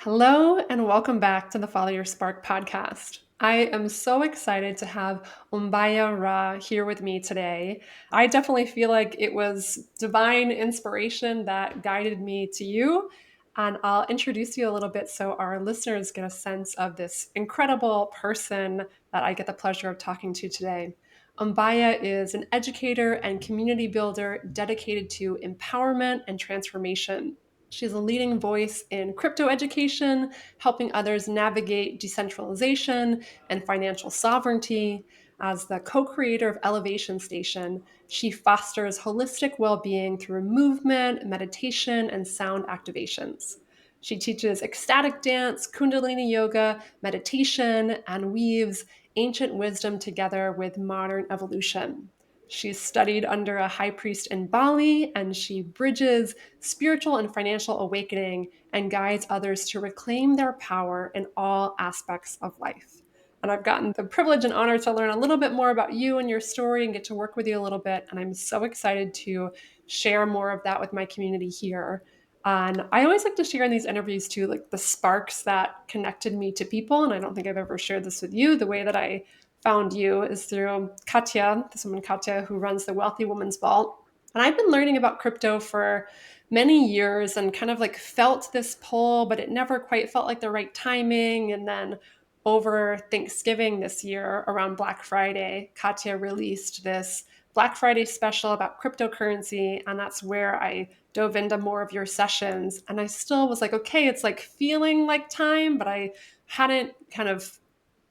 Hello, and welcome back to the Follow Your Spark podcast. I am so excited to have Ombiya Ra here with me today. I definitely feel like it was divine inspiration that guided me to you. And I'll introduce you a little bit so our listeners get a sense of this incredible person that I get the pleasure of talking to today. Ombiya is an educator and community builder dedicated to empowerment and transformation. She's a leading voice in crypto education, helping others navigate decentralization and financial sovereignty. As the co creator of Elevation Station, she fosters holistic well being through movement, meditation, and sound activations. She teaches ecstatic dance, kundalini yoga, meditation, and weaves ancient wisdom together with modern evolution. She's studied under a high priest in Bali, and she bridges spiritual and financial awakening and guides others to reclaim their power in all aspects of life. And I've gotten the privilege and honor to learn a little bit more about you and your story and get to work with you a little bit. And I'm so excited to share more of that with my community here. And I always like to share in these interviews too, like the sparks that connected me to people. And I don't think I've ever shared this with you. The way that I found you is through Katya, this woman Katya, who runs the Wealthy Woman's Vault. And I've been learning about crypto for many years and kind of like felt this pull, but it never quite felt like the right timing. And then over Thanksgiving this year, around Black Friday, Katya released this Black Friday special about cryptocurrency. And that's where I dove into more of your sessions. And I still was like, okay, it's like feeling like time, but I hadn't kind of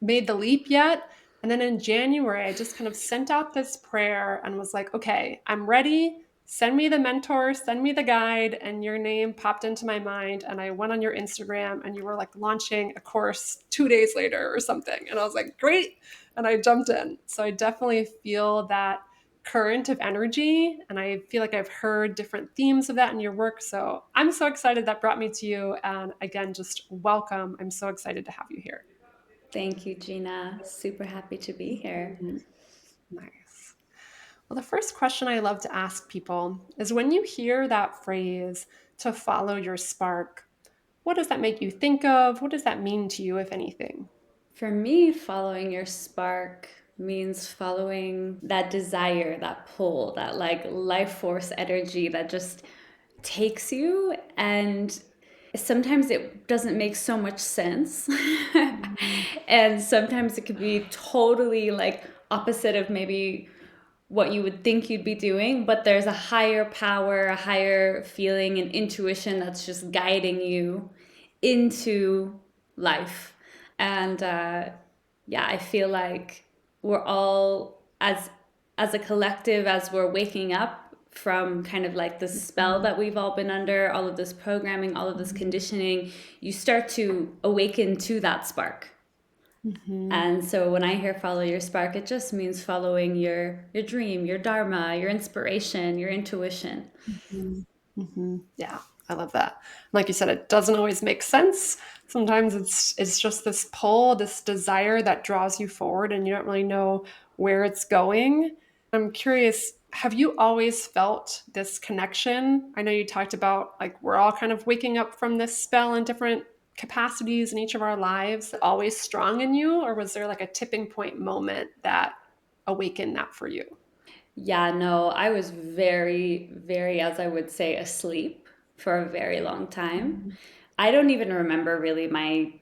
made the leap yet. And then in January, I just kind of sent out this prayer and was like, okay, I'm ready. Send me the mentor, send me the guide. And your name popped into my mind. And I went on your Instagram and you were like launching a course 2 days later or something. And I was like, great. And I jumped in. So I definitely feel that current of energy. And I feel like I've heard different themes of that in your work. So I'm so excited that brought me to you. And again, just welcome. I'm so excited to have you here. Thank you, Gina. Super happy to be here. Mhm. Nice. Well, the first question I love to ask people is when you hear that phrase to follow your spark, what does that make you think of? What does that mean to you, if anything? For me, following your spark means following that desire, that pull, that like life force energy that just takes you. And sometimes it doesn't make so much sense. Mhm. And sometimes it could be totally like opposite of maybe what you would think you'd be doing, but there's a higher power, a higher feeling and intuition that's just guiding you into life. And yeah, I feel like we're all as a collective, as we're waking up from kind of like the spell Mhm. that we've all been under, all of this programming, all of this conditioning, you start to awaken to that spark. Mhm. And so when I hear follow your spark, it just means following your dream, your dharma, your inspiration, your intuition. Mhm. Mhm. Yeah, I love that. Like you said, it doesn't always make sense. Sometimes it's just this pull, this desire that draws you forward, and you don't really know where it's going. I'm curious, have you always felt this connection? I know you talked about like we're all kind of waking up from this spell in different capacities in each of our lives. Always strong in you, or was there like a tipping point moment that awakened that for you? Yeah, no, I was very, very, as I would say, asleep for a very long time. Mhm. I don't even remember really my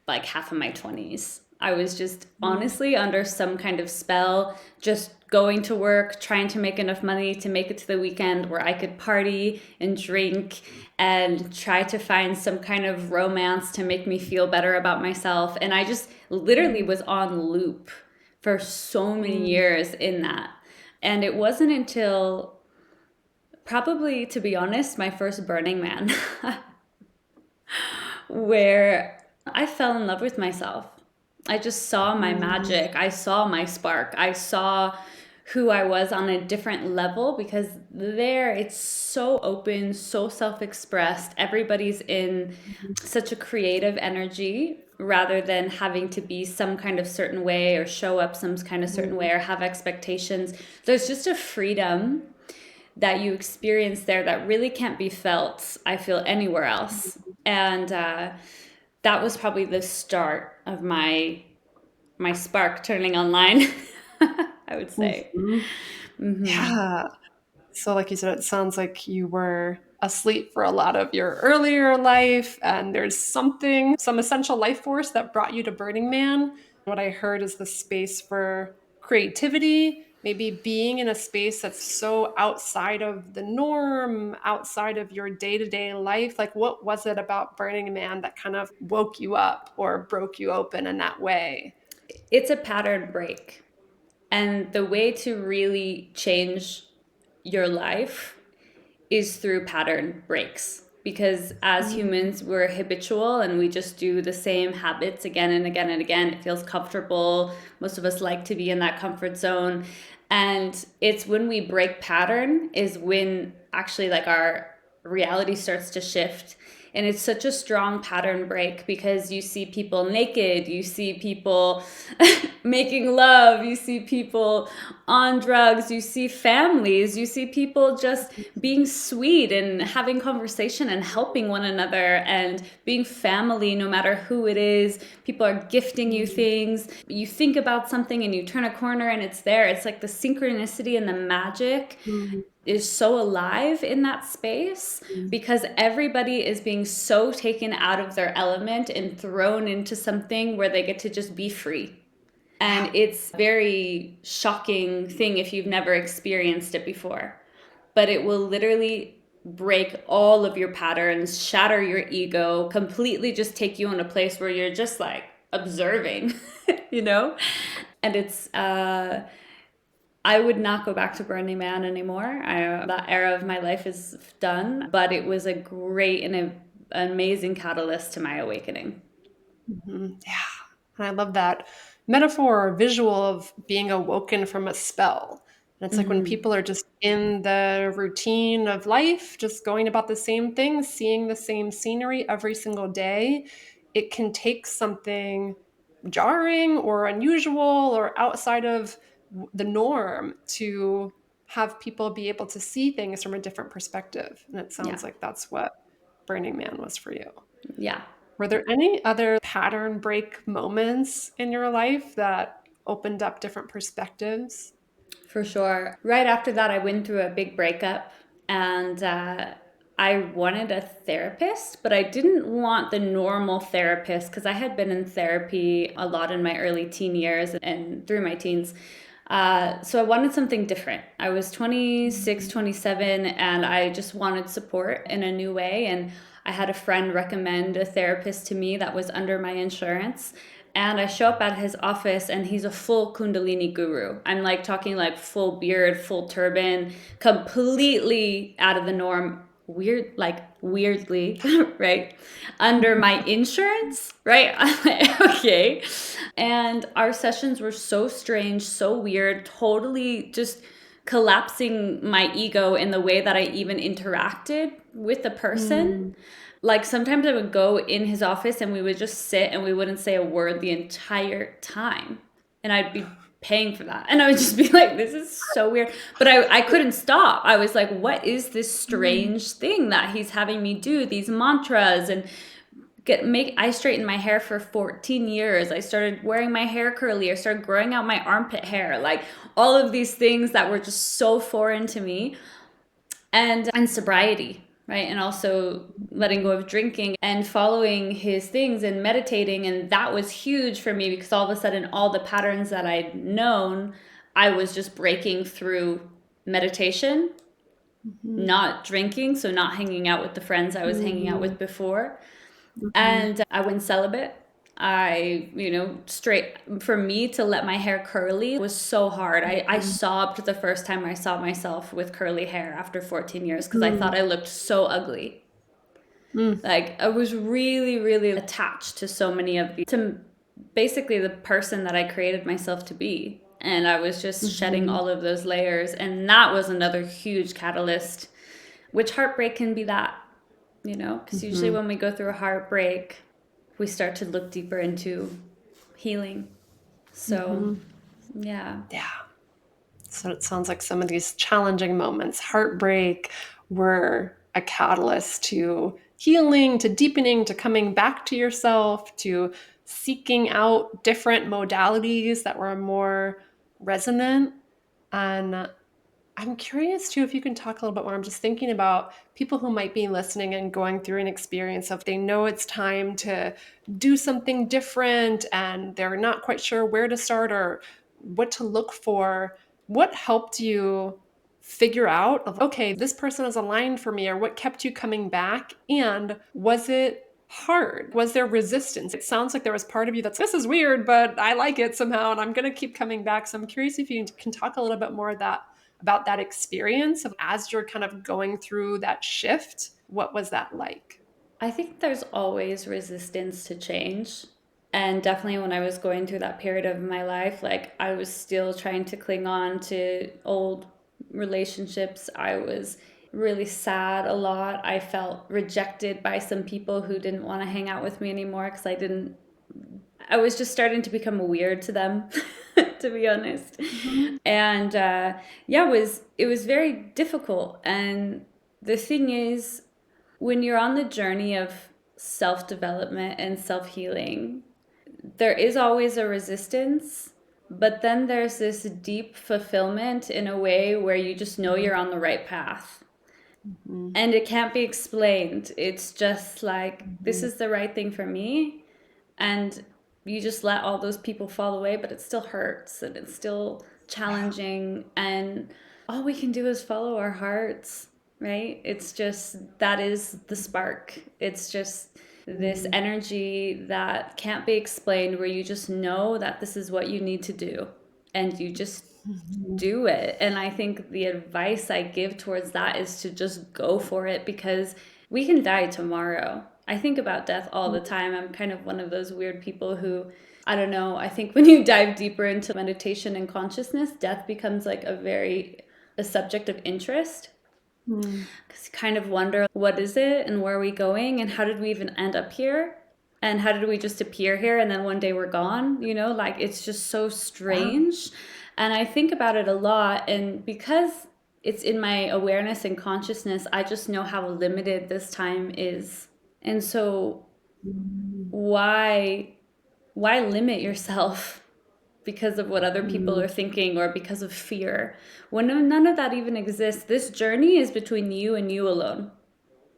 like half of my 20s. I was just honestly under some kind of spell, just going to work, trying to make enough money to make it to the weekend where I could party and drink and try to find some kind of romance to make me feel better about myself. And I just literally Mhm. was on loop for so many Mhm. years in that. And it wasn't until probably, to be honest, my first Burning Man where I fell in love with myself. I just saw my Mhm. magic. I saw my spark. I saw who I was on a different level because there it's so open, so self expressed. Everybody's in such a creative energy rather than having to be some kind of certain way or show up some kind of certain Mhm. way or have expectations. There's just a freedom that you experience there that really can't be felt, I feel, anywhere else. And that was probably the start of my spark turning online, I would say. Mhm. Yeah. So, like you said, it sounds like you were asleep for a lot of your earlier life, and there's something, some essential life force that brought you to Burning Man. What I heard is the space for creativity, maybe being in a space that's so outside of the norm, outside of your day to day life. Like, what was it about Burning Man that kind of woke you up or broke you open in that way? It's a pattern break. And the way to really change your life is through pattern breaks. Because as Mm, humans, we're habitual and we just do the same habits again and again and again. It feels comfortable. Most of us like to be in that comfort zone. And it's when we break pattern is when actually like our reality starts to shift. And it's such a strong pattern break because you see people naked, you see people making love, you see people on drugs, you see families, you see people just being sweet and having conversation and helping one another and being family no matter who it is. People are gifting you mm, things. You think about something and you turn a corner and it's there. It's like the synchronicity and the magic mm, is so alive in that space mm. because everybody is being so taken out of their element and thrown into something where they get to just be free. Yeah. And it's a very shocking thing if you've never experienced it before. But it will literally break all of your patterns, shatter your ego, completely just take you in a place where you're just like observing, you know? And it's I would not go back to Burning Man anymore. That era of my life is done, but it was a great and an amazing catalyst to my awakening. Yeah. And I love that metaphor or visual of being awoken from a spell. And it's like when Mm-hmm. people are just in the routine of life, just going about the same things, seeing the same scenery every single day, it can take something jarring or unusual or outside of the norm to have people be able to see things from a different perspective. And it Yeah. sounds like that's what Burning Man was for you. Yeah. Were there any other pattern break moments in your life that opened up different perspectives? For sure. Right after that, I went through a big breakup and I wanted a therapist, but I didn't want the normal therapist because I had been in therapy a lot in my early teen years and through my teens. So I wanted something different. I was 26, Mhm. 27, and I just wanted support in a new way. And I had a friend recommend a therapist to me that was under my insurance. And I show up at his office and he's a full kundalini guru. I'm like talking like full beard, full turban, completely out of the norm, weird, like weirdly, right? Under my insurance, right? I'm like, okay. And our sessions were so strange, so weird, totally just collapsing my ego in the way that I even interacted with the person. Mm, Like sometimes I would go in his office and we would just sit and we wouldn't say a word the entire time. And I'd be paying for that. And I would just be like, this is so weird. But I couldn't stop. I was like, what is this mm, strange thing that he's having me do? These mantras and I straightened my hair for 14 years. I started wearing my hair curly. I started growing out my armpit hair. Like all of these things that were just so foreign to me and sobriety, right? And also letting go of drinking and following his things and meditating. And that was huge for me because all of a sudden, all the patterns that I'd known, I was just breaking through meditation, mhm, not drinking, so not hanging out with the friends I was hanging out mhm, with before. mhm, And I went celibate. Straight for me to let my hair curly was so hard. I mhm, sobbed the first time I saw myself with curly hair after 14 years because I thought mm, I looked so ugly. mm, Like I was really, really attached to so many of to basically the person that I created myself to be. And I was just shedding mhm, all of those layers. And that was another huge catalyst, which heartbreak can be that, because usually mhm, when we go through a heartbreak, we start to look deeper into healing. So, mhm. yeah. Yeah. So it sounds like some of these challenging moments, heartbreak, were a catalyst to healing to deepening to coming back to yourself to seeking out different modalities that were more resonant. And I'm curious too if you can talk a little bit more. I'm just thinking about people who might be listening and going through an experience of they know it's time to do something different and they're not quite sure where to start or what to look for. What helped you figure out of okay, this person is aligned for me, or what kept you coming back? And was it hard? Was there resistance? It sounds like there was part of you that's this is weird, but I like it somehow and I'm going to keep coming back. So I'm curious if you can talk a little bit more about that experience of as you're kind of going through that shift. What was that like? I think there's always resistance to change. And definitely when I was going through that period of my life, like I was still trying to cling on to old relationships. I was really sad a lot. I felt rejected by some people who didn't want to hang out with me anymore because I was just starting to become weird to them, to be honest. Mhm. And yeah, it was very difficult. And the thing is, when you're on the journey of self development and self healing, there is always a resistance, but then there's this deep fulfillment in a way where you just know you're on the right path. Mhm. And it can't be explained. It's just like, this Mhm. is the right thing for me. And you just let all those people fall away, but it still hurts and it's still Yeah. challenging. And all we can do is follow our hearts, right? It's just that is the spark. It's just this Mhm. energy that can't be explained, where you just know that this is what you need to do. And you just Mhm. do it. And I think the advice I give towards that is to just go for it, because we can die tomorrow. I think about death all the time. I'm kind of one of those weird people who, I don't know, I think when you dive deeper into meditation and consciousness, death becomes like a subject of interest, Mhm. because you kind of wonder, what is it and where are we going and how did we even end up here? And how did we just appear here and then one day we're gone? Like it's just so Yeah. strange. And I think about it a lot. And because it's in my awareness and consciousness, I just know how limited this time is. And so Mhm. why why limit yourself because of what other people Mhm. are thinking, or because of fear, when none of that even exists? This journey is between you and you alone.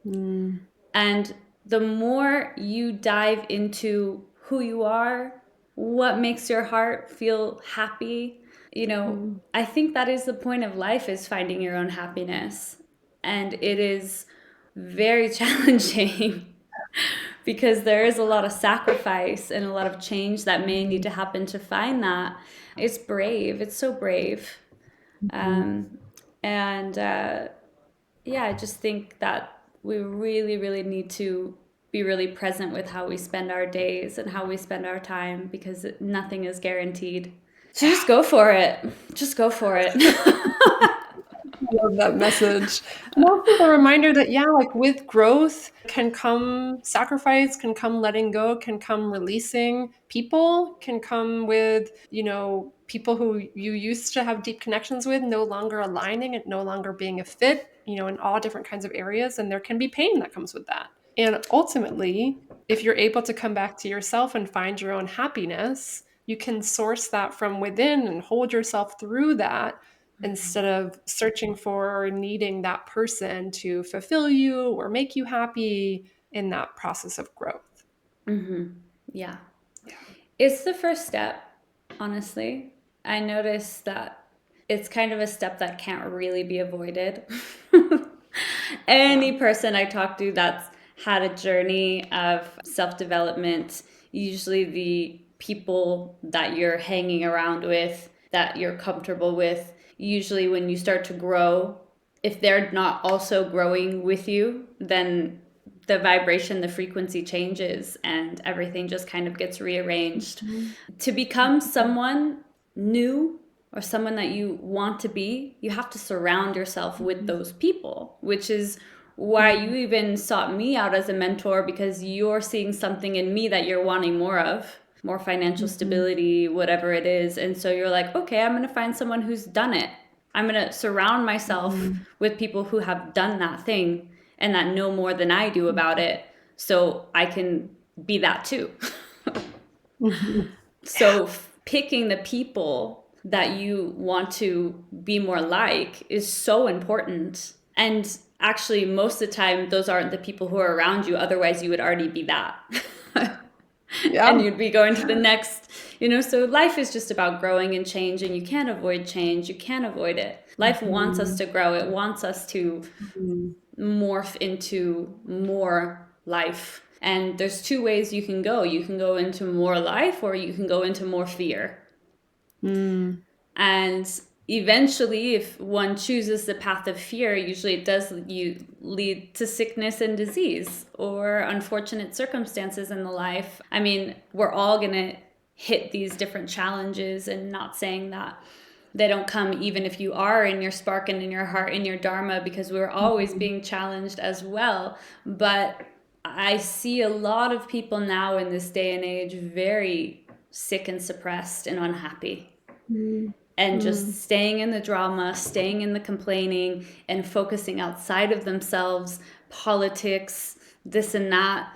Mhm. And the more you dive into who you are, what makes your heart feel happy, Mhm. I think that is the point of life, is finding your own happiness. And it is very challenging because there is a lot of sacrifice and a lot of change that may need Mhm. to happen to find that. It's brave. It's so brave. Mhm. Um, and yeah, I just think that we really, really need to be really present with how we spend our days and how we spend our time, because nothing is guaranteed. So just go for it. Just go for it. Love that message. And also the reminder that, yeah, like with growth can come sacrifice, can come letting go, can come releasing people, can come with, people who you used to have deep connections with no longer aligning and no longer being a fit, in all different kinds of areas. And there can be pain that comes with that. And ultimately, if you're able to come back to yourself and find your own happiness, you can source that from within and hold yourself through that instead of searching for or needing that person to fulfill you or make you happy in that process of growth. Yeah. Yeah. It's the first step, honestly. I noticed that it's kind of a step that can't really be avoided. Yeah. Any person I talk to that's had a journey of self development, usually the people that you're hanging around with, that you're comfortable with, usually when you start to grow, if they're not also growing with you, then the vibration, the frequency changes, and everything just kind of gets rearranged. Mhm. To become someone new, or someone that you want to be, you have to surround yourself with Mhm. those people, which is why you Mhm. even sought me out as a mentor, because you're seeing something in me that you're wanting more of, more financial Mhm. stability, whatever it is. And so you're like, okay, I'm going to find someone who's done it. I'm going to surround myself Mhm. with people who have done that thing. and that know more than I do about it, so I can be that too. Mhm. So picking the people that you want to be more like is so important. And actually, most of the time, those aren't the people who are around you. Otherwise, you would already be that. Yeah. And you'd be going to the next, so life is just about growing and change, and you can't avoid change. You can't avoid it. Life wants us Mhm. to grow, it wants us to Mhm. morph into more life. And there's two ways you can go. You can go into more life, or you can go into more fear. Mm. And eventually, if one chooses the path of fear, usually it does lead to sickness and disease or unfortunate circumstances in the life. I mean, we're all going to hit these different challenges, and not saying that they don't come even if you are in your spark and in your heart, in your dharma, because we're always Mhm. being challenged as well. But I see a lot of people now in this day and age very sick and suppressed and unhappy, Mm. and Mm. just staying in the drama, staying in the complaining, and focusing outside of themselves, politics, this and that.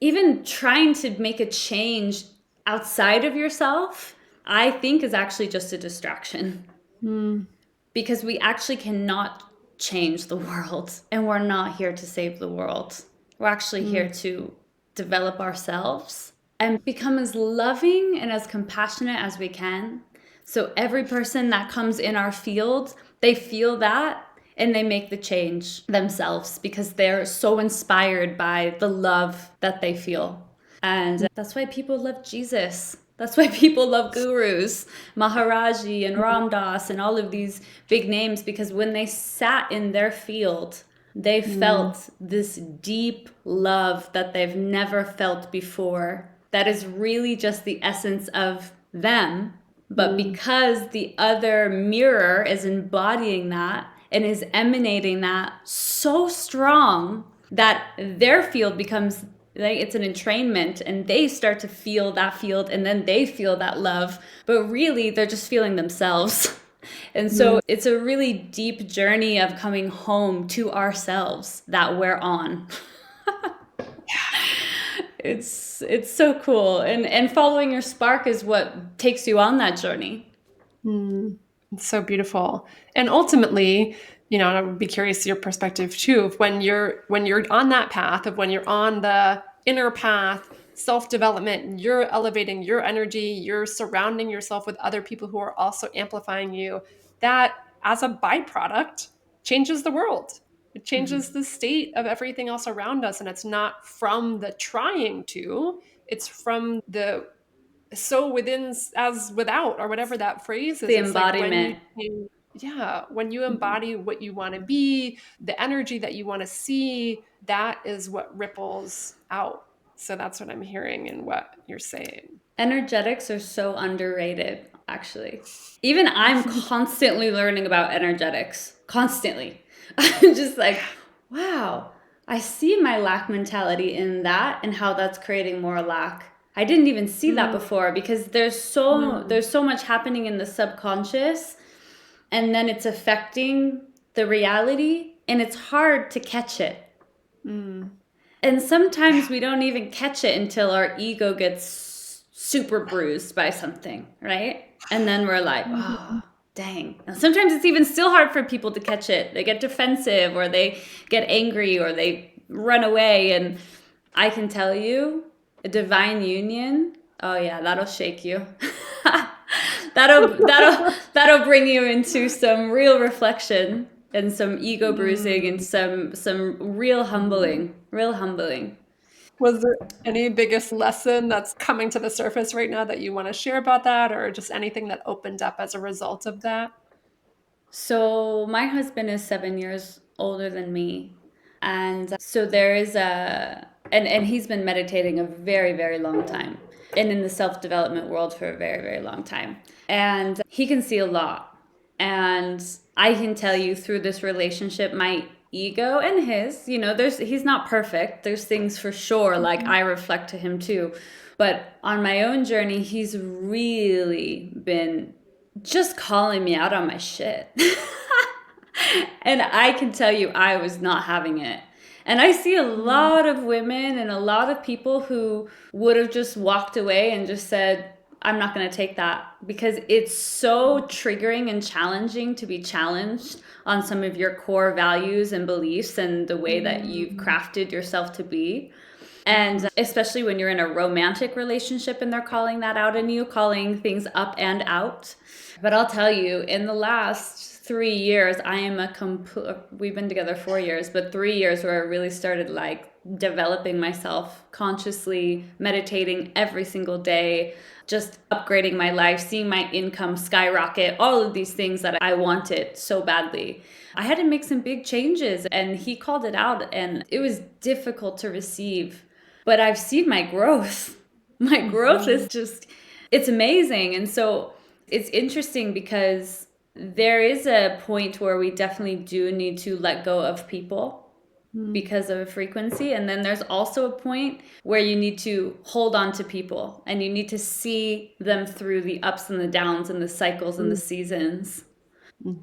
Even trying to make a change outside of yourself, I think, is actually just a distraction, Mm. because we actually cannot change the world, and we're not here to save the world. We're actually here Mm. to develop ourselves and become as loving and as compassionate as we can. So every person that comes in our field, they feel that, and they make the change themselves because they're so inspired by the love that they feel. And that's why people love Jesus. That's why people love gurus, Maharaji and Mm. Ram Dass and all of these big names, because when they sat in their field, they Mm. felt this deep love that they've never felt before. That is really just the essence of them. But Mm. because the other mirror is embodying that and is emanating that so strong, that their field becomes like it's an entrainment, and they start to feel that field, and then they feel that love, but really they're just feeling themselves. And Mm. so it's a really deep journey of coming home to ourselves that we're on. It's so cool, and following your spark is what takes you on that journey. Mm. It's so beautiful. And ultimately, I would be curious your perspective too, of when you're on that path, of when you're on the inner path, self-development, you're elevating your energy, you're surrounding yourself with other people who are also amplifying you. That as a byproduct changes the world. It changes the state of everything else around us. And it's not from the trying to, it's from the so within as without, or whatever that phrase is. The It's like when you embodiment. yeah, when you embody what you want to be, the energy that you want to see, that is what ripples out. So that's what I'm hearing in what you're saying. Energetics are so underrated, actually. Even I'm constantly learning about energetics, constantly. I'm just like, wow, I see my lack mentality in that, and how that's creating more lack. I didn't even see that Mm. before, because there's so much happening in the subconscious, and then it's affecting the reality, and it's hard to catch it. Mm. And Yeah. sometimes we don't even catch it until our ego gets super bruised by something, right? And then we're like, oh, Mhm. dang. And sometimes it's even still hard for people to catch it. They get defensive, or they get angry, or they run away. And I can tell you, a divine union, oh yeah, that'll shake you. That'll bring you into some real reflection, and some ego bruising, and Mm. some real Mm. humbling, real humbling. Was there any biggest lesson that's coming to the surface right now that you want to share about that, or just anything that opened up as a result of that? So my husband is 7 years older than me, and so there is and he's been meditating a very, very long time, and in the self development world for a very, very long time, and he can see a lot. And I can tell you, through this relationship, my ego and his, he's not perfect. There's things for sure, like Mhm. I reflect to him too. But on my own journey, he's really been just calling me out on my shit. And I can tell you, I was not having it. And I see a Mm, lot of women and a lot of people who would have just walked away and just said, I'm not going to take that, because it's so triggering and challenging to be challenged on some of your core values and beliefs and the way that you've mm, crafted yourself to be. And mhm, especially when you're in a romantic relationship and they're calling that out in you, calling things up and out. But I'll tell you, in the last 3 years, I am we've been together 4 years, but 3 years where I really started like developing myself consciously, meditating every single day, just upgrading my life, seeing my income skyrocket, all of these things that I wanted so badly. I had to make some big changes, and he called it out, and it was difficult to receive. But I've seen my growth. My growth is mhm, just, it's amazing. And so it's interesting because there is a point where we definitely do need to let go of people mm, because of a frequency. And then there's also a point where you need to hold on to people and you need to see them through the ups and the downs and the cycles and the mm, seasons.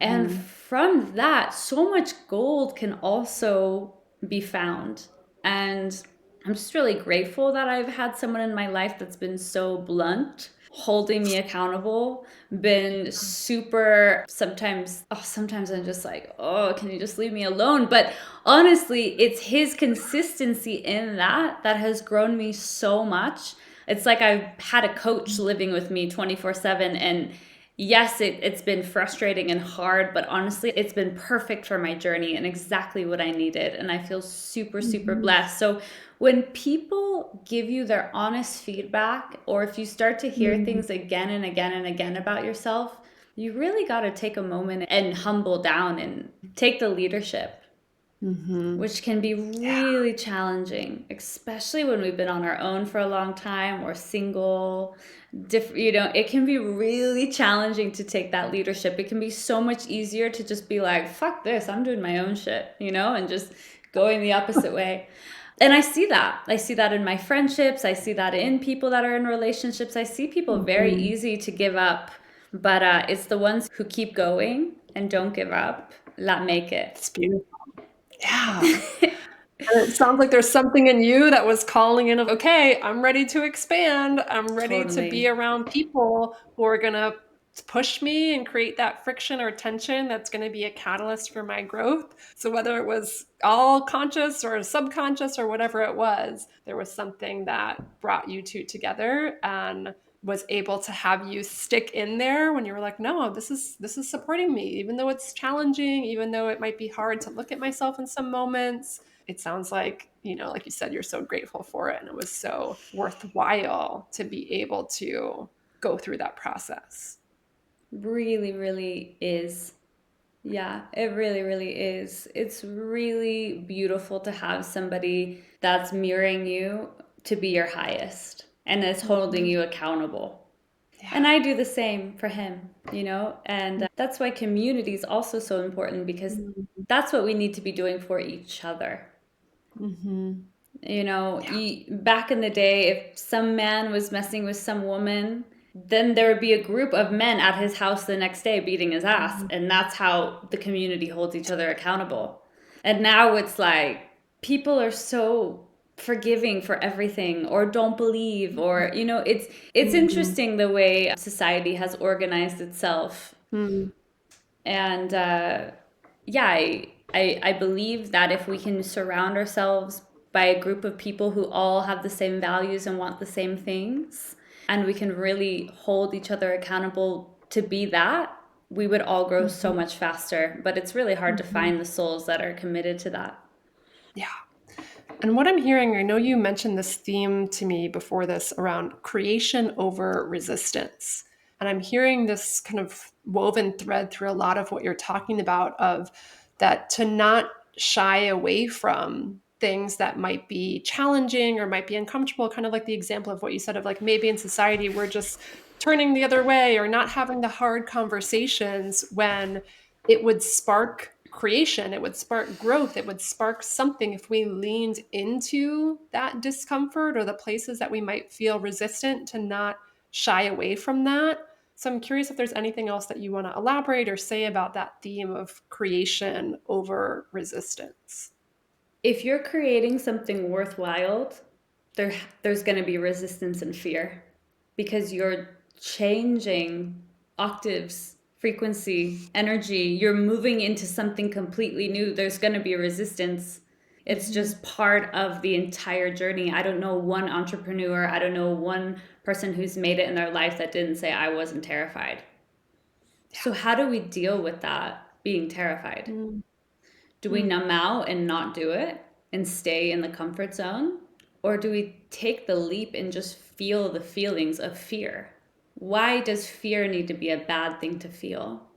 And mhm, from that, so much gold can also be found. And I'm just really grateful that I've had someone in my life that's been so blunt, holding me accountable, been super sometimes I'm just like, oh, can you just leave me alone? But honestly, it's his consistency in that has grown me so much. It's like I've had a coach living with me 24/7, and yes, it's been frustrating and hard, but honestly, it's been perfect for my journey and exactly what I needed. And I feel super, super mhm, blessed. So when people give you their honest feedback, or if you start to hear mm, things again and again and again about yourself, you really got to take a moment and humble down and take the leadership, mhm. which can be Yeah. really challenging, especially when we've been on our own for a long time or single. It can be really challenging to take that leadership. It can be so much easier to just be like, fuck this, I'm doing my own shit, and just going the opposite way. And I see that. I see that in my friendships. I see that in people that are in relationships. I see people very Mhm. easy to give up, but it's the ones who keep going and don't give up that make it. It's beautiful. Yeah. And it sounds like there's something in you that was calling in of, okay, I'm ready to expand. I'm ready to be Totally. around people who are going to push me and create that friction or tension that's going to be a catalyst for my growth. So whether it was all conscious or subconscious or whatever it was, there was something that brought you two together and was able to have you stick in there when you were like, no, this is supporting me, even though it's challenging, even though it might be hard to look at myself in some moments. It sounds like, like you said, you're so grateful for it and it was so worthwhile to be able to go through that process. Really, really is. Yeah, it really, really is. It's really beautiful to have somebody that's mirroring you to be your highest and is holding Mhm. you accountable. And Yeah. I do the same for him. And that's why community is also so important, because Mhm. that's what we need to be doing for each other. Mhm. Yeah. Back in the day, if some man was messing with some woman, then there would be a group of men at his house the next day beating his ass. Mhm. And that's how the community holds each other accountable. And now it's like people are so forgiving for everything, or don't believe, or it's Mhm. interesting the way society has organized itself. Mhm. And yeah, I believe that if we can surround ourselves by a group of people who all have the same values and want the same things, and we can really hold each other accountable to be that, we would all grow so Mhm. much faster. But it's really hard to Mhm. find the souls that are committed to that. Yeah. And what I'm hearing, I know you mentioned this theme to me before this around creation over resistance. And I'm hearing this kind of woven thread through a lot of what you're talking about of that to not shy away from things that might be challenging or might be uncomfortable, kind of like the example of what you said of like maybe in society we're just turning the other way or not having the hard conversations when it would spark creation, it would spark growth, it would spark something if we leaned into that discomfort or the places that we might feel resistant to not shy away from that. So I'm curious if there's anything else that you want to elaborate or say about that theme of creation over resistance. If you're creating something worthwhile, there's going to be resistance and fear because you're changing octaves, frequency, energy. You're moving into something completely new. There's going to be resistance. It's just part of the entire journey. I don't know one entrepreneur, I don't know one person who's made it in their life that didn't say, I wasn't terrified. So, how do we deal with that being terrified? Mm. Do we Mm. numb out and not do it and stay in the comfort zone? Or do we take the leap and just feel the feelings of fear? Why does fear need to be a bad thing to feel?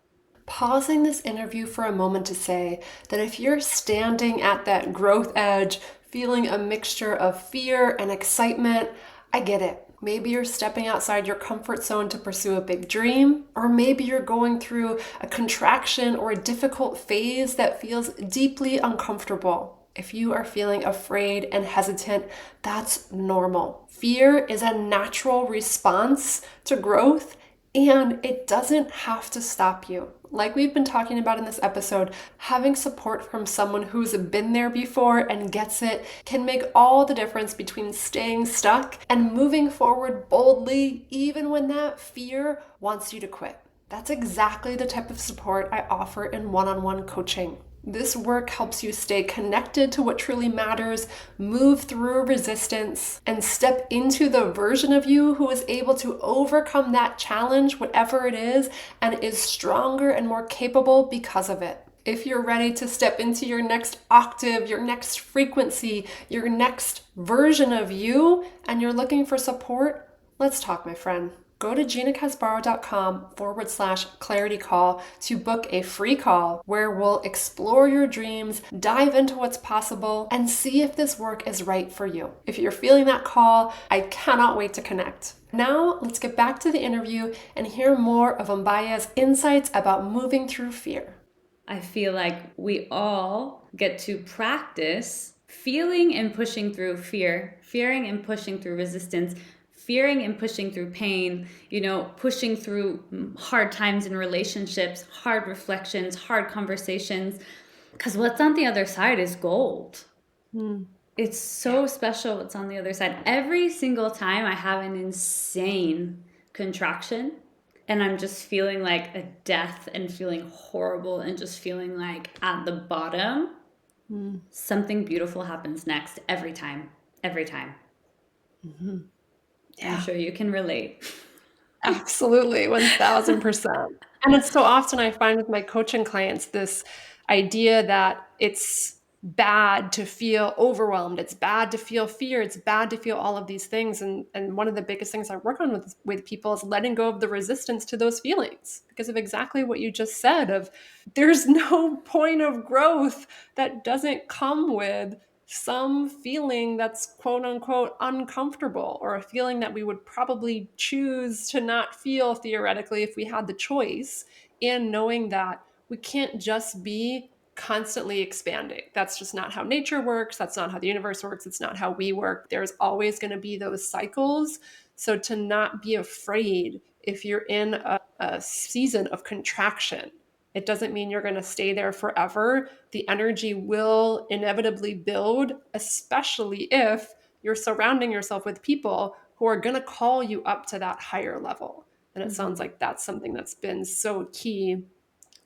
Pausing this interview for a moment to say that if you're standing at that growth edge, feeling a mixture of fear and excitement, I get it. Maybe you're stepping outside your comfort zone to pursue a big dream, or maybe you're going through a contraction or a difficult phase that feels deeply uncomfortable. If you are feeling afraid and hesitant, that's normal. Fear is a natural response to growth, and it doesn't have to stop you. Like we've been talking about in this episode, having support from someone who's been there before and gets it can make all the difference between staying stuck and moving forward boldly, even when that fear wants you to quit. That's exactly the type of support I offer in one-on-one coaching. This work helps you stay connected to what truly matters, move through resistance, and step into the version of you who is able to overcome that challenge, whatever it is, and is stronger and more capable because of it. If you're ready to step into your next octave, your next frequency, your next version of you, and you're looking for support, let's talk, my friend. Go to ginacasbaro.com/clarity call to book a free call where we'll explore your dreams, dive into what's possible, and see if this work is right for you. If you're feeling that call, I cannot wait to connect. Now, let's get back to the interview and hear more of Ombiya's insights about moving through fear. I feel like we all get to practice feeling and pushing through fear, fearing and pushing through resistance, fearing and pushing through pain, pushing through hard times in relationships, hard reflections, hard conversations. Because what's on the other side is gold. It's so special what's on the other side. Every single time I have an insane contraction and I'm just feeling like a death and feeling horrible and just feeling like at the bottom, something beautiful happens next every time. Every time. Yeah. I'm sure you can relate. Absolutely, 1000%. And it's so often I find with my coaching clients this idea that it's bad to feel overwhelmed, it's bad to feel fear, it's bad to feel all of these things. And one of the biggest things I work on with people is letting go of the resistance to those feelings because of exactly what you just said of there's no point of growth that doesn't come with some feeling that's quote unquote uncomfortable or a feeling that we would probably choose to not feel theoretically if we had the choice, and knowing that we can't just be constantly expanding. That's just not how nature works. That's not how the universe works. It's not how we work. There's always going to be those cycles. So to not be afraid if you're in a season of contraction, it doesn't mean you're going to stay there forever. The energy will inevitably build, especially if you're surrounding yourself with people who are going to call you up to that higher level. And it sounds like that's something that's been so key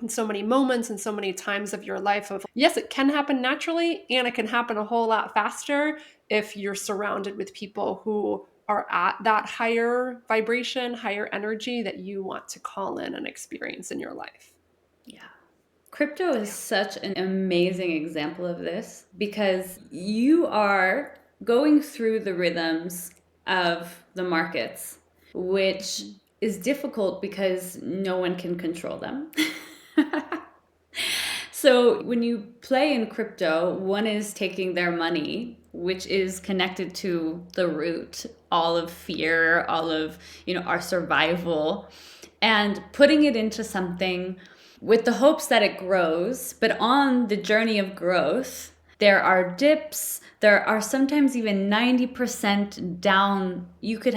in so many moments and so many times of your life of yes, it can happen naturally and it can happen a whole lot faster if you're surrounded with people who are at that higher vibration, higher energy that you want to call in and experience in your life. Yeah. Crypto is Yeah. such an amazing example of this because you are going through the rhythms of the markets, which is difficult because no one can control them. So when you play in crypto, one is taking their money, which is connected to the root, all of fear, all of, our survival, and putting it into something with the hopes that it grows. But on the journey of growth, there are dips. There are sometimes even 90% down. You could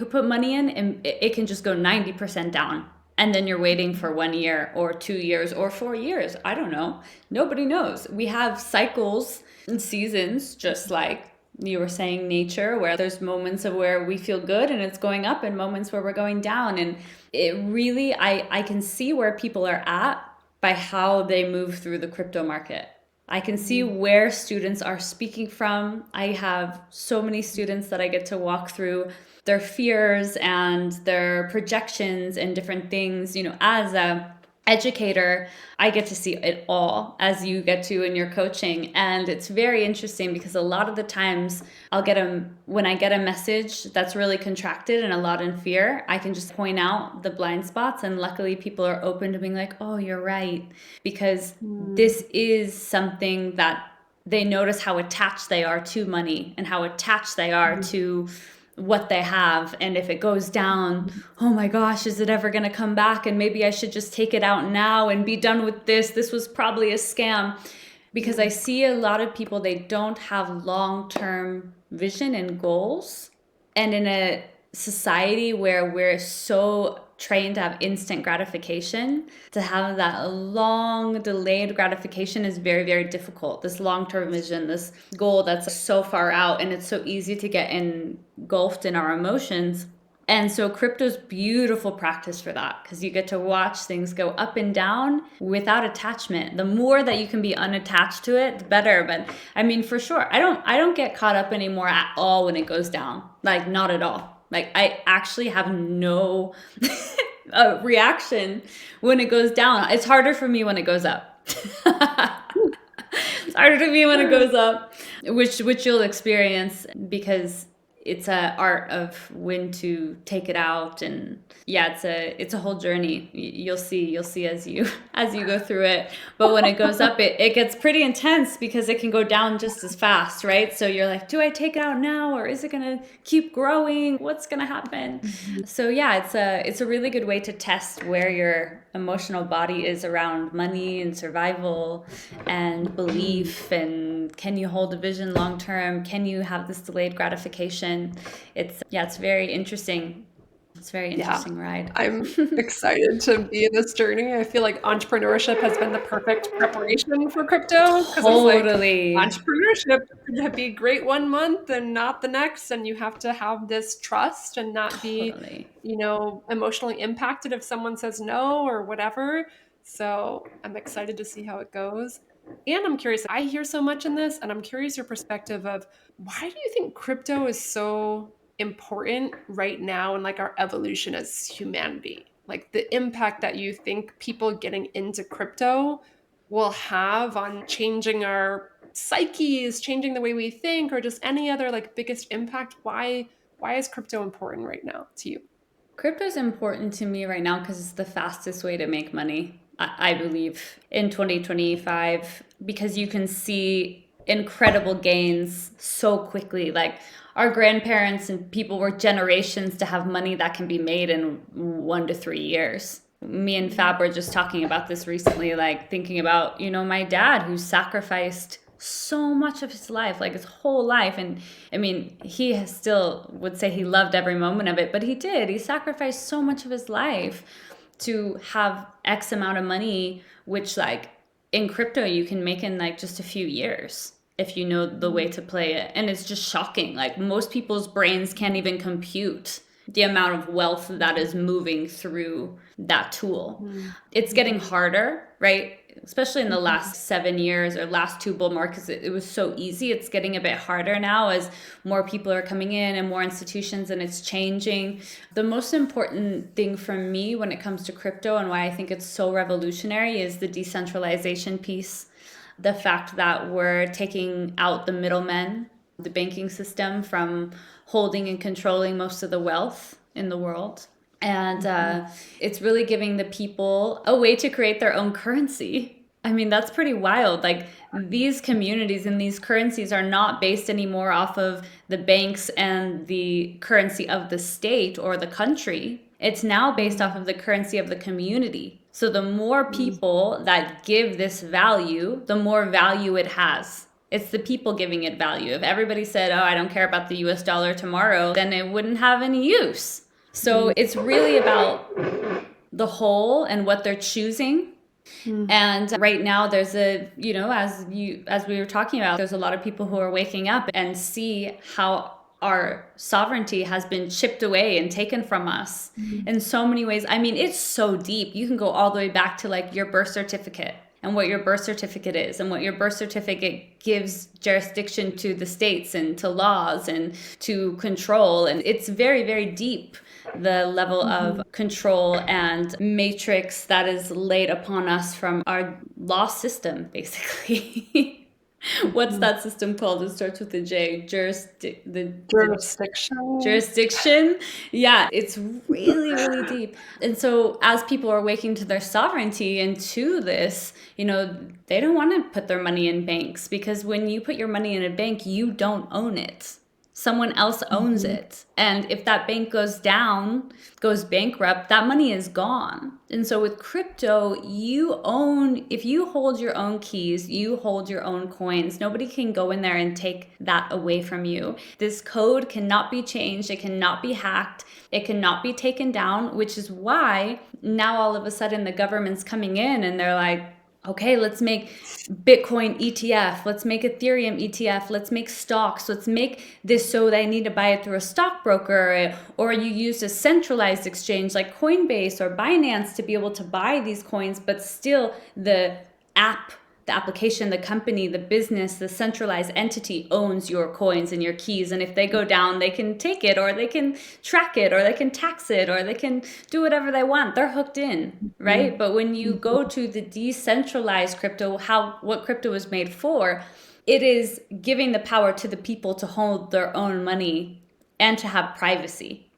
put money in and it can just go 90% down. And then you're waiting for 1 year or 2 years or 4 years. I don't know. Nobody knows. We have cycles and seasons, just like you were saying, nature, where there's moments of where we feel good and it's going up, and moments where we're going down. And it really, I can see where people are at by how they move through the crypto market. I can see where students are speaking from. I have so many students that I get to walk through their fears and their projections and different things. As a educator, I get to see it all, as you get to in your coaching. And it's very interesting because a lot of the times when I get a message that's really contracted and a lot in fear, I can just point out the blind spots. And luckily people are open to being like, oh, you're right. Because this is something that they notice how attached they are to money and how attached they are to what they have. And if it goes down, oh my gosh, is it ever going to come back? And maybe I should just take it out now and be done with this. This was probably a scam. Because I see a lot of people, they don't have long-term vision and goals. And in a society where we're so trained to have instant gratification, to have that long delayed gratification is very, very difficult. This long-term vision, this goal that's so far out, and it's so easy to get engulfed in our emotions. And so crypto's beautiful practice for that, because you get to watch things go up and down without attachment. The more that you can be unattached to it, the better. But I mean, for sure, I don't get caught up anymore at all when it goes down. Like, not at all. Like, I actually have no reaction when it goes down. It's harder for me when it goes up. It's harder for me when it goes up, which you'll experience, because it's a art of when to take it out. And yeah, it's a whole journey. You'll see as you go through it. But when it goes up, it gets pretty intense, because it can go down just as fast, right? So you're like, do I take it out now, or is it gonna keep growing? What's gonna happen? So yeah, it's a really good way to test where your emotional body is around money and survival and belief, and can you hold a vision long term? Can you have this delayed gratification? It's very interesting. It's a very interesting ride. I'm excited to be in this journey. I feel like entrepreneurship has been the perfect preparation for crypto, because Totally. it's like entrepreneurship could be great one month and not the next, and you have to have this trust and not be, Totally. emotionally impacted if someone says no or whatever. So I'm excited to see how it goes. And I'm curious, I hear so much in this, and I'm curious your perspective of, why do you think crypto is so important right now in like our evolution as humanity? Like the impact that you think people getting into crypto will have on changing our psyches, changing the way we think, or just any other like biggest impact. Why is crypto important right now to you? Crypto is important to me right now because it's the fastest way to make money, I believe, in 2025, because you can see incredible gains so quickly. Like, our grandparents and people work generations to have money that can be made in 1 to 3 years. Me and Fab were just talking about this recently, like thinking about, my dad, who sacrificed so much of his life, like his whole life. And I mean, he still would say he loved every moment of it, but he sacrificed so much of his life to have X amount of money, which like in crypto you can make in like just a few years if you know the way to play it. And it's just shocking. Like, most people's brains can't even compute the amount of wealth that is moving through that tool. It's getting harder, right? Especially in the last 7 years or last two bull markets, it was so easy. It's getting a bit harder now as more people are coming in and more institutions, and it's changing. The most important thing for me when it comes to crypto, and why I think it's so revolutionary, is the decentralization piece. The fact that we're taking out the middlemen, the banking system, from holding and controlling most of the wealth in the world. And it's really giving the people a way to create their own currency. I mean, that's pretty wild. Like, these communities and these currencies are not based anymore off of the banks and the currency of the state or the country. It's now based off of the currency of the community. So the more people that give this value, the more value it has. It's the people giving it value. If everybody said, oh, I don't care about the US dollar tomorrow, then it wouldn't have any use. So it's really about the whole and what they're choosing. And right now there's as we were talking about, there's a lot of people who are waking up and see how our sovereignty has been chipped away and taken from us in so many ways. I mean, it's so deep. You can go all the way back to like your birth certificate and what your birth certificate is and what your birth certificate gives jurisdiction to the states and to laws and to control. And it's very, very deep, the level of control and matrix that is laid upon us from our law system, basically. What's that system called? It starts with a J. The Jurisdiction. jurisdiction. Yeah, it's really, really deep. And so as people are waking to their sovereignty and to this, they don't want to put their money in banks, because when you put your money in a bank, you don't own it. Someone else owns it. And if that bank goes down, goes bankrupt, that money is gone. And so with crypto, if you hold your own keys, you hold your own coins. Nobody can go in there and take that away from you. This code cannot be changed. It cannot be hacked. It cannot be taken down, which is why now all of a sudden the government's coming in and they're like, okay, let's make Bitcoin ETF. Let's make Ethereum ETF. Let's make stocks. Let's make this so that I need to buy it through a stockbroker, or you use a centralized exchange like Coinbase or Binance to be able to buy these coins, but still the application, the company, the business, the centralized entity owns your coins and your keys. And if they go down, they can take it, or they can track it, or they can tax it, or they can do whatever they want. They're hooked in, right? But when you go to the decentralized crypto, what crypto was made for, it is giving the power to the people to hold their own money and to have privacy.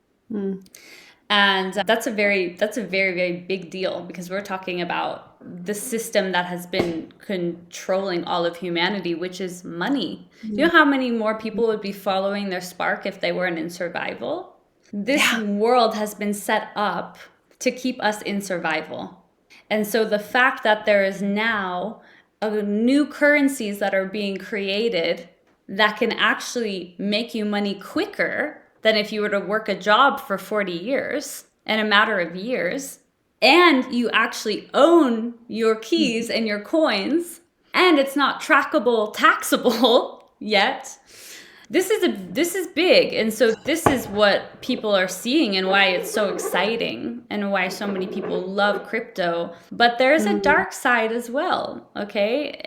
And that's a very, very big deal, because we're talking about the system that has been controlling all of humanity, which is money. Do you know how many more people would be following their spark if they weren't in survival? This world has been set up to keep us in survival. And so the fact that there is now new currencies that are being created that can actually make you money quicker than if you were to work a job for 40 years in a matter of years, and you actually own your keys and your coins, and it's not trackable, taxable yet. This is big. And so this is what people are seeing and why it's so exciting and why so many people love crypto. But there's a dark side as well, okay?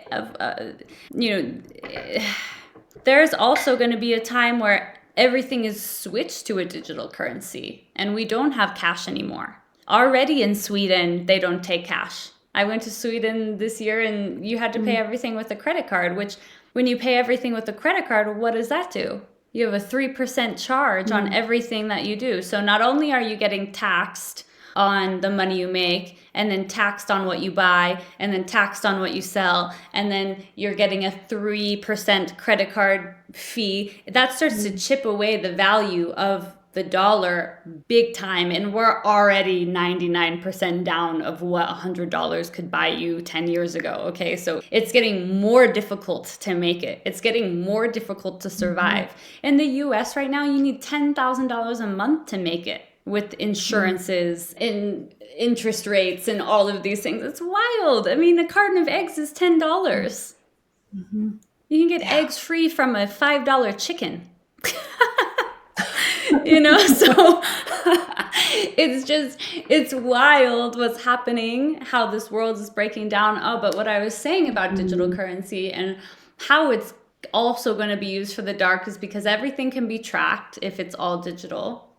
There's also going to be a time where everything is switched to a digital currency and we don't have cash anymore. Already in Sweden, they don't take cash. I went to Sweden this year and you had to pay everything with a credit card, which when you pay everything with a credit card, what does that do? You have a 3% charge on everything that you do. So not only are you getting taxed on the money you make, and then taxed on what you buy, and then taxed on what you sell, and then you're getting a 3% credit card fee. That starts to chip away the value of the dollar big time, and we're already 99% down of what $100 could buy you 10 years ago. Okay, so it's getting more difficult to make it. It's getting more difficult to survive. In the US right now, you need $10,000 a month to make it, with insurances and interest rates and all of these things. It's wild. I mean, a carton of eggs is $10. You can get eggs free from a $5 chicken. So it's wild what's happening, how this world is breaking down. Oh, but what I was saying about digital currency and how it's also going to be used for the dark is because everything can be tracked if it's all digital.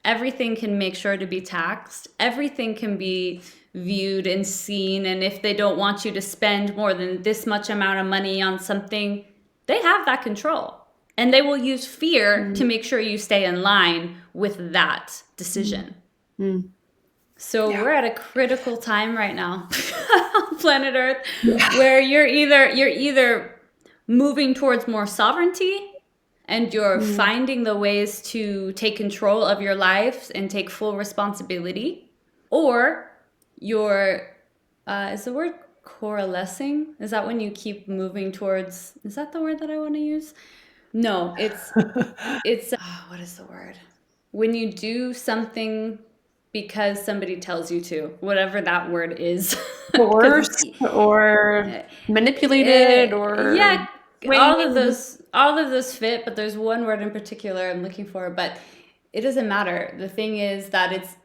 Everything can make sure to be taxed. Everything can be viewed and seen. And if they don't want you to spend more than this much amount of money on something, they have that control. And they will use fear to make sure you stay in line with that decision. So we're at a critical time right now on planet Earth, where you're either moving towards more sovereignty and you're finding the ways to take control of your life and take full responsibility, or you're is the word coalescing? Is that when you keep moving towards, is that the word that I want to use? No, it's what is the word? When you do something because somebody tells you to, whatever that word is. Because Coerced or manipulated or yeah, swayed. all of those fit, but there's one word in particular I'm looking for, but it doesn't matter. The thing is that it's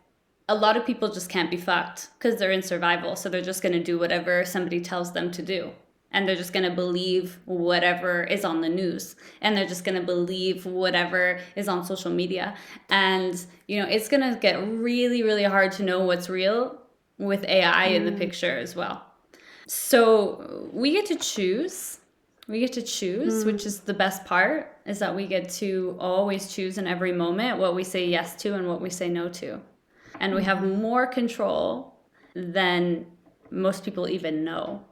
a lot of people just can't be fucked because they're in survival, so they're just going to do whatever somebody tells them to do. And they're just going to believe whatever is on the news. And they're just going to believe whatever is on social media. And, it's going to get really, really hard to know what's real with AI in the Mm, picture as well. So we get to choose. We get to choose, which mm, is the best part, is that we get to always choose in every moment what we say yes to and what we say no to. And we have mhm, more control than most people even know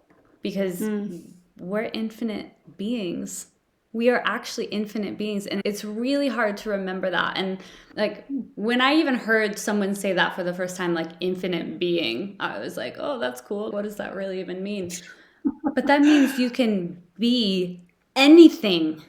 because mm, we're infinite beings. We are actually infinite beings. And it's really hard to remember that. And like when I even heard someone say that for the first time, like infinite being, I was like, oh, that's cool. What does that really even mean? But that means you can be anything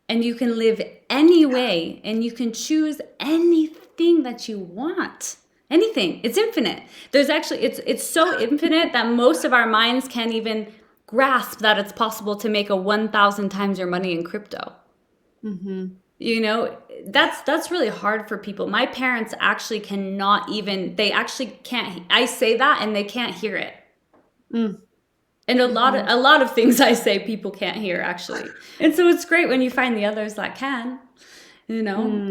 and you can live any way and you can choose anything that you want. Anything. It's infinite. There's actually it's so infinite that most of our minds can't even grasp that it's possible to make a 1,000 times your money in crypto. mhm, You know, that's really hard for people. My parents actually cannot even they actually can't I say that and they can't hear it. mm, And mhm, a lot of things I say people can't hear actually. And so it's great when you find the others that can,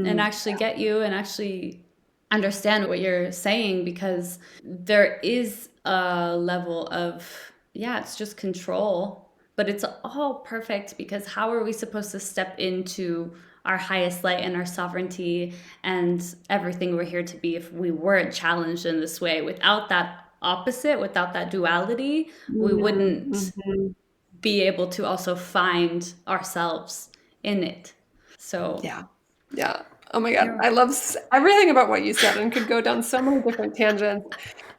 and mm, actually get you and actually understand what you're saying because there is a level of yeah, it's just control, but it's all perfect because how are we supposed to step into our highest light and our sovereignty and everything we're here to be if we weren't challenged in this way without that opposite, without that duality, we mm, wouldn't mhm. be able to also find ourselves in it. So, Yeah. Yeah. Oh my God. yeah, I love everything about what you said and could go down so many different tangents.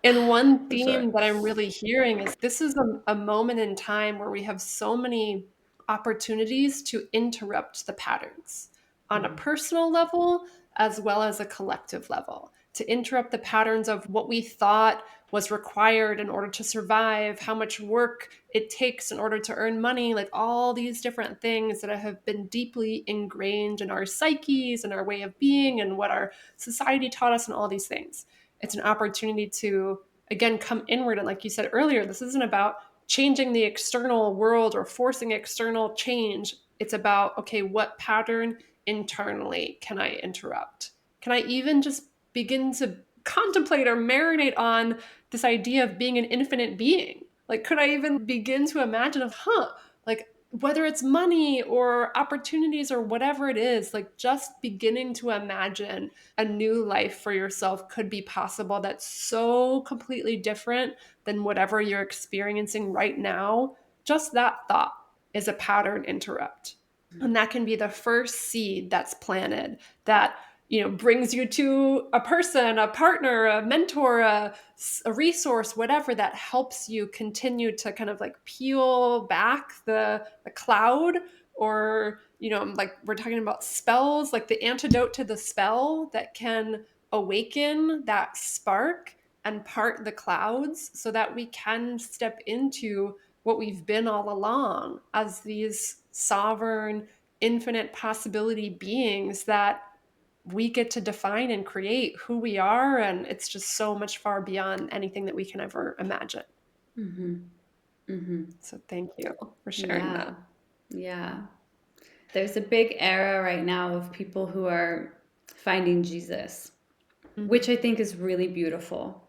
And one for sure. theme that I'm really hearing is this is a moment in time where we have so many opportunities to interrupt the patterns on a personal level as well as a collective level, to interrupt the patterns of what we thought was required in order to survive, how much work it takes in order to earn money, like all these different things that have been deeply ingrained in our psyches and our way of being and what our society taught us and all these things. It's an opportunity to, again, come inward. And like you said earlier, this isn't about changing the external world or forcing external change. It's about, okay, what pattern internally can I interrupt? Can I even just begin to contemplate or marinate on this idea of being an infinite being? Like, could I even begin to imagine of, like whether it's money or opportunities or whatever it is, like just beginning to imagine a new life for yourself could be possible that's so completely different than whatever you're experiencing right now. Just that thought is a pattern interrupt. And that can be the first seed that's planted that brings you to a person, a partner, a mentor, a resource, whatever that helps you continue to kind of like peel back the cloud, or like we're talking about spells, like the antidote to the spell that can awaken that spark and part the clouds so that we can step into what we've been all along as these sovereign, infinite possibility beings that we get to define and create who we are. And it's just so much far beyond anything that we can ever imagine. Mm-hmm. Mm-hmm. So thank you for sharing Yeah. that. Yeah. There's a big era right now of people who are finding Jesus, which I think is really beautiful.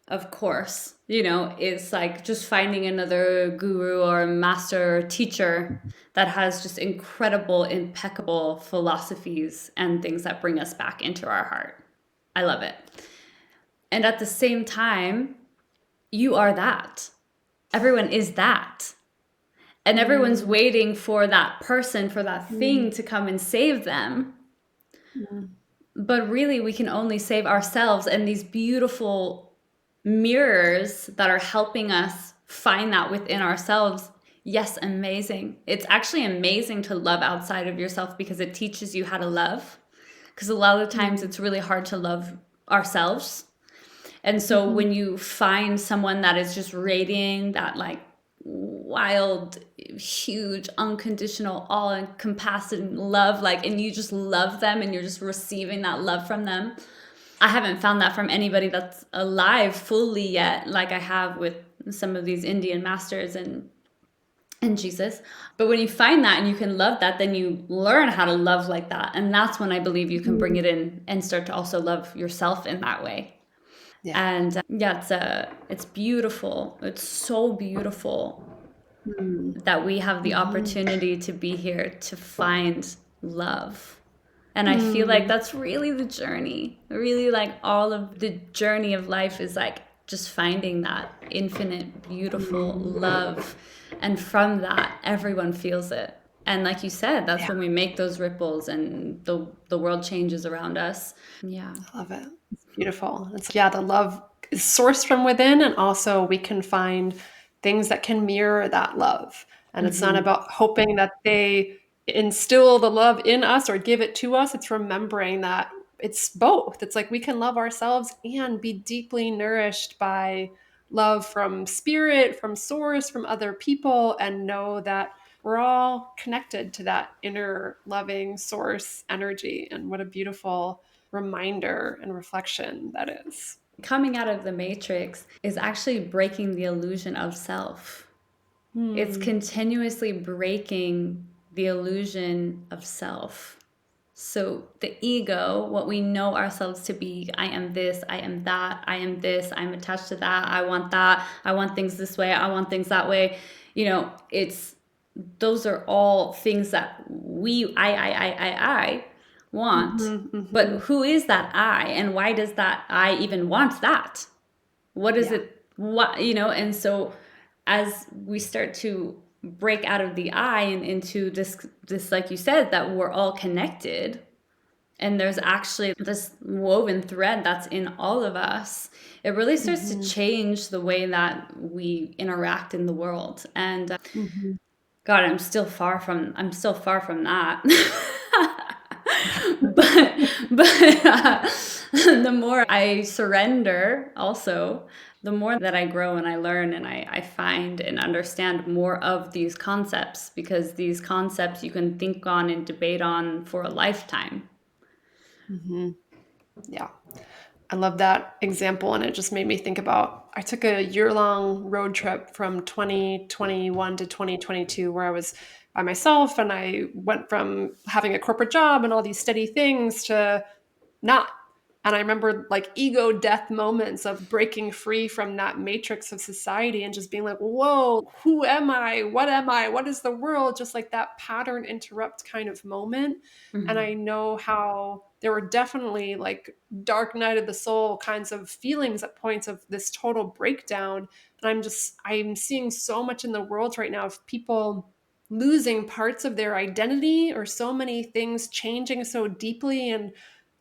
Of course, it's like just finding another guru or master or teacher that has just incredible, impeccable philosophies and things that bring us back into our heart. I love it. And at the same time, you are that. Everyone is that. And everyone's Mm, waiting for that person, for that mm, thing to come and save them. mm, But really, we can only save ourselves and these beautiful mirrors that are helping us find that within ourselves. Yes, amazing. It's actually amazing to love outside of yourself because it teaches you how to love. Because a lot of times mm, it's really hard to love ourselves. And so Mhm. when you find someone that is just radiating that like wild, huge, unconditional, all encompassing love, like, and you just love them and you're just receiving that love from them. I haven't found that from anybody that's alive fully yet, like I have with some of these Indian masters and Jesus. But when you find that and you can love that, then you learn how to love like that. And that's when I believe you can bring Mhm. it in and start to also love yourself in that way. Yeah. And yeah, it's beautiful. It's so beautiful Mm. that we have the Mhm. opportunity to be here to find love. And I feel like Mm. that's really the journey. Really, like all of the journey of life is like just finding that infinite, beautiful Mm. love. And from that, everyone feels it. And like you said, that's Yeah, when we make those ripples and the world changes around us. Yeah. I love it. It's beautiful. It's yeah, the love is sourced from within, and also we can find things that can mirror that love. And it's not Mm-hmm. about hoping that they instill the love in us or give it to us. It's remembering that it's both. It's like we can love ourselves and be deeply nourished by love from spirit, from source, from other people, and know that we're all connected to that inner loving source energy. And what a beautiful reminder and reflection that is. Coming out of the matrix is actually breaking the illusion of self. It's Hmm. continuously breaking the illusion of self. So the ego, what we know ourselves to be, I am this, I am that, I am this, I'm attached to that, I want things this way, I want things that way. You know, it's those are all things that I want. Hmm. But Hmm. who is that I, and why does that I even want that? What is Yeah. it? What, you know? And so as we start to break out of the I and into this, like you said, that we're all connected, and there's actually this woven thread that's in all of us, it really starts to Hmm. change the way that we interact in the world. And Hmm. God, I'm still far from that. but the more I surrender, also, the more that I grow and I learn and I find and understand more of these concepts, because these concepts you can think on and debate on for a lifetime. Hmm. Yeah. I love that example. And it just made me think about I took a year long road trip from 2021 to 2022 where I was by myself and I went from having a corporate job and all these steady things to not. And I remember like ego death moments of breaking free from that matrix of society and just being like, whoa, who am I? What am I? What is the world? Just like that pattern interrupt kind of moment. And Mhm. I know how there were definitely like dark night of the soul kinds of feelings at points of this total breakdown. And I'm seeing so much in the world right now of people losing parts of their identity or so many things changing so deeply. And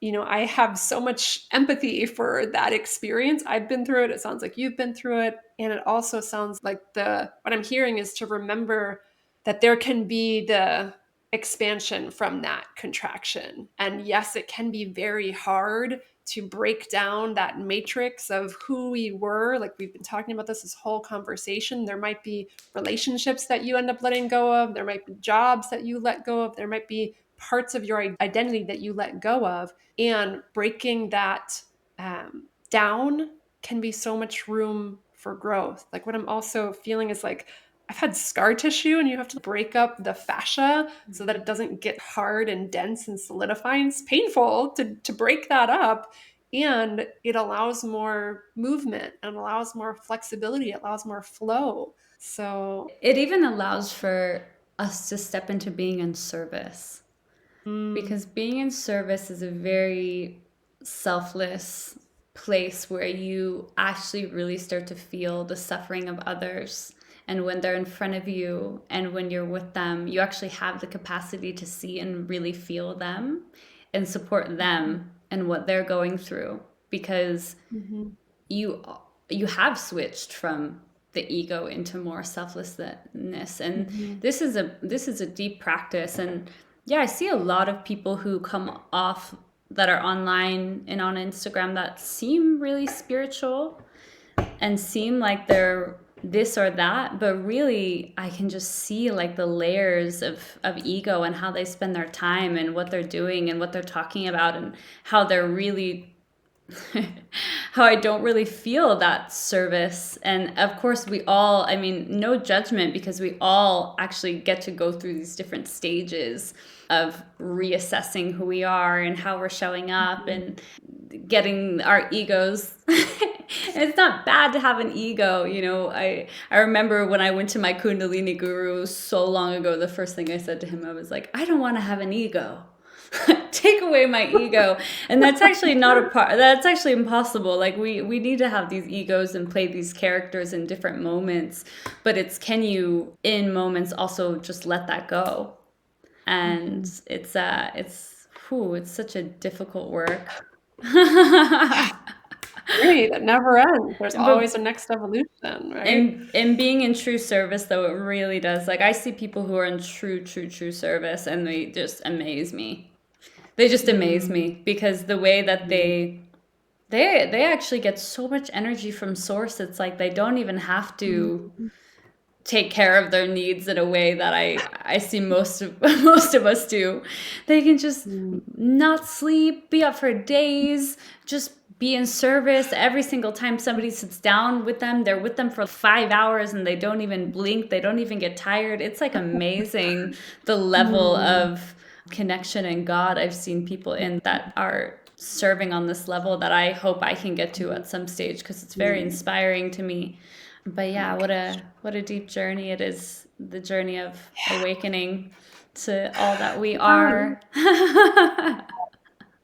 I have so much empathy for that experience. I've been through it. It sounds like you've been through it. And it also sounds like what I'm hearing is to remember that there can be the expansion from that contraction. And yes, it can be very hard to break down that matrix of who we were. Like we've been talking about this whole conversation. There might be relationships that you end up letting go of. There might be jobs that you let go of. There might be parts of your identity that you let go of, and breaking that down can be so much room for growth. Like what I'm also feeling is like I've had scar tissue and you have to break up the fascia so that it doesn't get hard and dense and solidifying. It's painful to break that up, and it allows more movement and allows more flexibility, it allows more flow. So It even allows for us to step into being in service, mm, because being in service is a very selfless place where you actually really start to feel the suffering of others. And when they're in front of you and when you're with them, you actually have the capacity to see and really feel them and support mhm, them and what they're going through, because mhm, you you have switched from the ego into more selflessness. And mhm, this is a deep practice. And yeah, I see a lot of people who come off that are online and on Instagram that seem really spiritual and seem like they're this or that, but really I can just see like the layers of ego and how they spend their time and what they're doing and what they're talking about, and how they're really how I don't really feel that service. And of course, we all, I mean, no judgment, because we all actually get to go through these different stages of reassessing who we are and how we're showing up and getting our egos. It's not bad to have an ego, you know. I remember when I went to my kundalini guru so long ago, the first thing I said to him, I was like, I don't want to have an ego. Take away my ego. And that's actually not a part, that's actually impossible. Like we need to have these egos and play these characters in different moments, but it's, can you in moments also just let that go? And it's such a difficult work. Great, it never ends. There's But always a next evolution, right? in being in true service, though, it really does. Like I see people who are in true service, and they just amaze me. They just amaze Mm, me, because the way that mm, they actually get so much energy from source. It's like they don't even have to mm, take care of their needs in a way that I see most of most of us do. They can just mm. not sleep, be up for days, just be in service. Every single time somebody sits down with them, they're with them for 5 hours and they don't even blink, they don't even get tired. It's like amazing the level Mm, of connection and God I've seen people in that are serving on this level that I hope I can get to at some stage, because it's very mm. inspiring to me. But Oh yeah, my gosh. what a deep journey it is, the journey of awakening to all that we Yeah. are.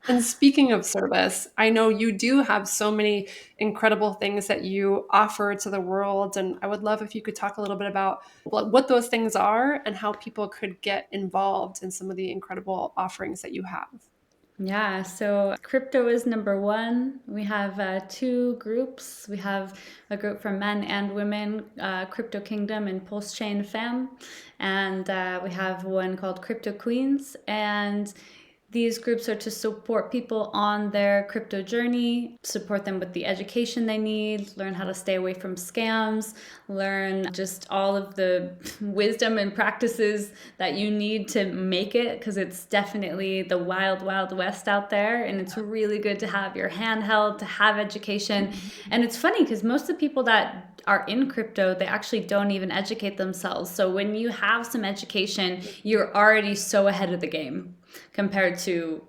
And speaking of service, I know you do have so many incredible things that you offer to the world, and I would love if you could talk a little bit about what those things are and how people could get involved in some of the incredible offerings that you have. Yeah, so crypto is number one. We have two groups. We have a group for men and women, Crypto Kingdom and Pulse Chain Fam. And we have one called Crypto Queens. And these groups are to support people on their crypto journey, support them with the education they need, learn how to stay away from scams, learn just all of the wisdom and practices that you need to make it, because it's definitely the wild, wild west out there. And it's really good to have your hand held, to have education. And it's funny because most of the people that are in crypto, they actually don't even educate themselves. So when you have some education, you're already so ahead of the game compared to,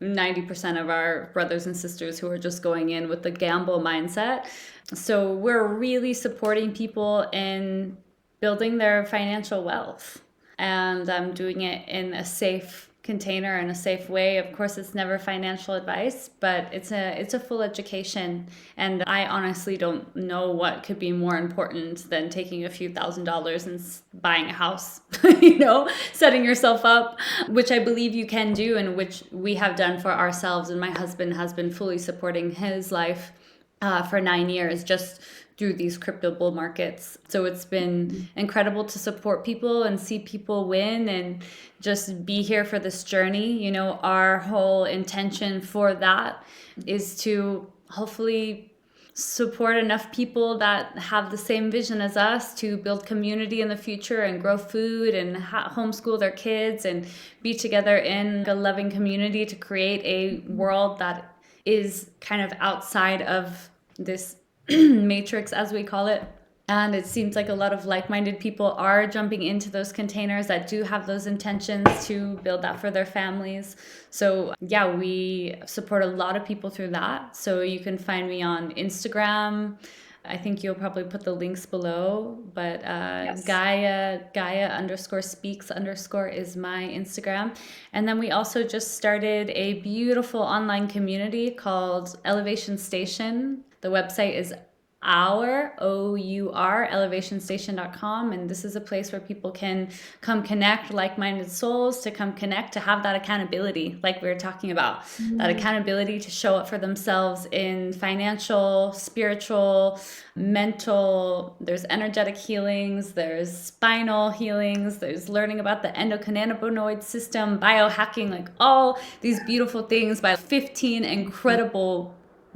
90% of our brothers and sisters who are just going in with the gamble mindset. So we're really supporting people in building their financial wealth, and I'm doing it in a safe container, in a safe way. Of course, it's never financial advice, but it's a full education. And I honestly don't know what could be more important than taking a few $1,000s and buying a house, setting yourself up, which I believe you can do, and which we have done for ourselves. And my husband has been fully supporting his life for 9 years, just through these crypto bull markets. So it's been incredible to support people and see people win and just be here for this journey. Our whole intention for that is to hopefully support enough people that have the same vision as us to build community in the future and grow food and homeschool their kids and be together in a loving community to create a world that is kind of outside of this matrix, as we call it. And it seems like a lot of like-minded people are jumping into those containers that do have those intentions to build that for their families. So yeah, we support a lot of people through that. So you can find me on Instagram. I think you'll probably put the links below, but Yes. Gaia_speaks_ is my Instagram. And then we also just started a beautiful online community called Elevation Station. The website is our elevationstation.com, and this is a place where people can come connect, like-minded souls, to come connect, to have that accountability, like we were talking about, that Mm. accountability to show up for themselves in financial, spiritual, mental. There's energetic healings, there's spinal healings, there's learning about the endocannabinoid system, biohacking, like all these beautiful things by 15 incredible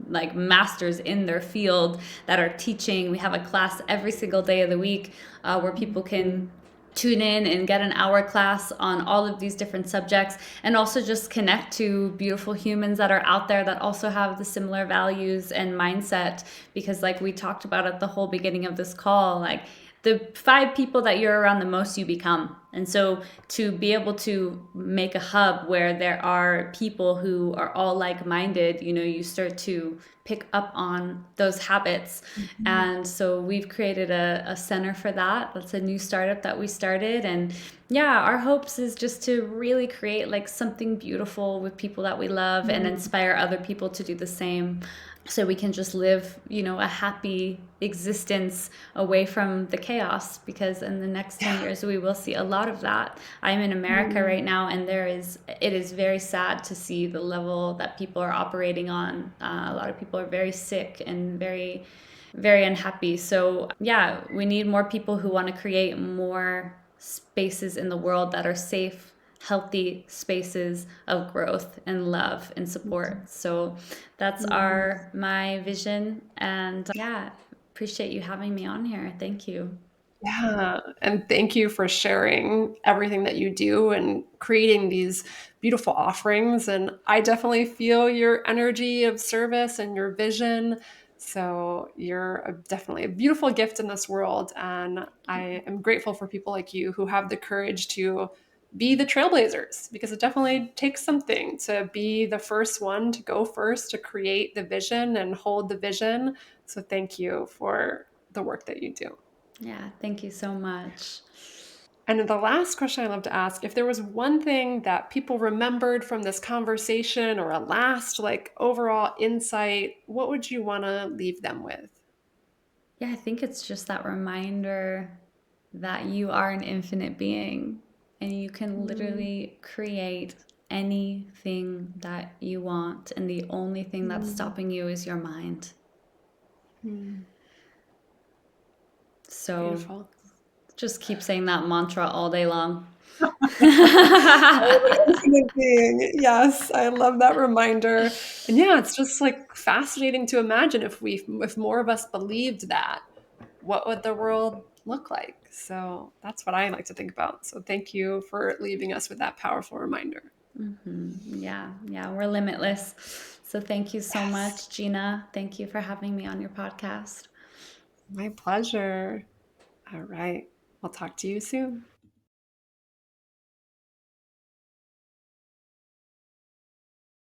like masters in their field that are teaching. We have a class every single day of the week where people can tune in and get an hour class on all of these different subjects, and also just connect to beautiful humans that are out there that also have the similar values and mindset. Because like we talked about at the whole beginning of this call, like the 5 people that you're around the most, you become. And so to be able to make a hub where there are people who are all like-minded, you start to pick up on those habits. Mhm. And so we've created a center for that. That's a new startup that we started. And yeah, our hopes is just to really create like something beautiful with people that we love and Mm. inspire other people to do the same, so we can just live, a happy existence away from the chaos. Because in the next 10 Yeah. years we will see a lot of that. I'm in America Mm. right now, and it is very sad to see the level that people are operating on. A lot of people are very sick and very, very unhappy. So yeah, we need more people who want to create more spaces in the world that are safe, healthy spaces of growth and love and support. So that's Yes. my vision. And yeah, appreciate you having me on here. Thank you. Yeah, and thank you for sharing everything that you do and creating these beautiful offerings. And I definitely feel your energy of service and your vision. So you're definitely a beautiful gift in this world. And I am grateful for people like you who have the courage to be the trailblazers, because it definitely takes something to be the first one to go first, to create the vision and hold the vision. So thank you for the work that you do. Yeah, thank you so much. And then the last question I love to ask, if there was one thing that people remembered from this conversation, or a last like overall insight, what would you want to leave them with? Yeah, I think it's just that reminder that you are an infinite being and you can Mm, literally create anything that you want, and the only thing that's mm, stopping you is your mind. mm. So Beautiful. just keep saying that mantra all day long. Oh, the infinite being. Yes, I love that reminder. And yeah, it's just like fascinating to imagine if more of us believed that, what would the world look like? So that's what I like to think about. So thank you for leaving us with that powerful reminder. Yeah, yeah, we're limitless. So thank you so Yes, much, Gina. Thank you for having me on your podcast. my pleasure. All right. I'll talk to you soon.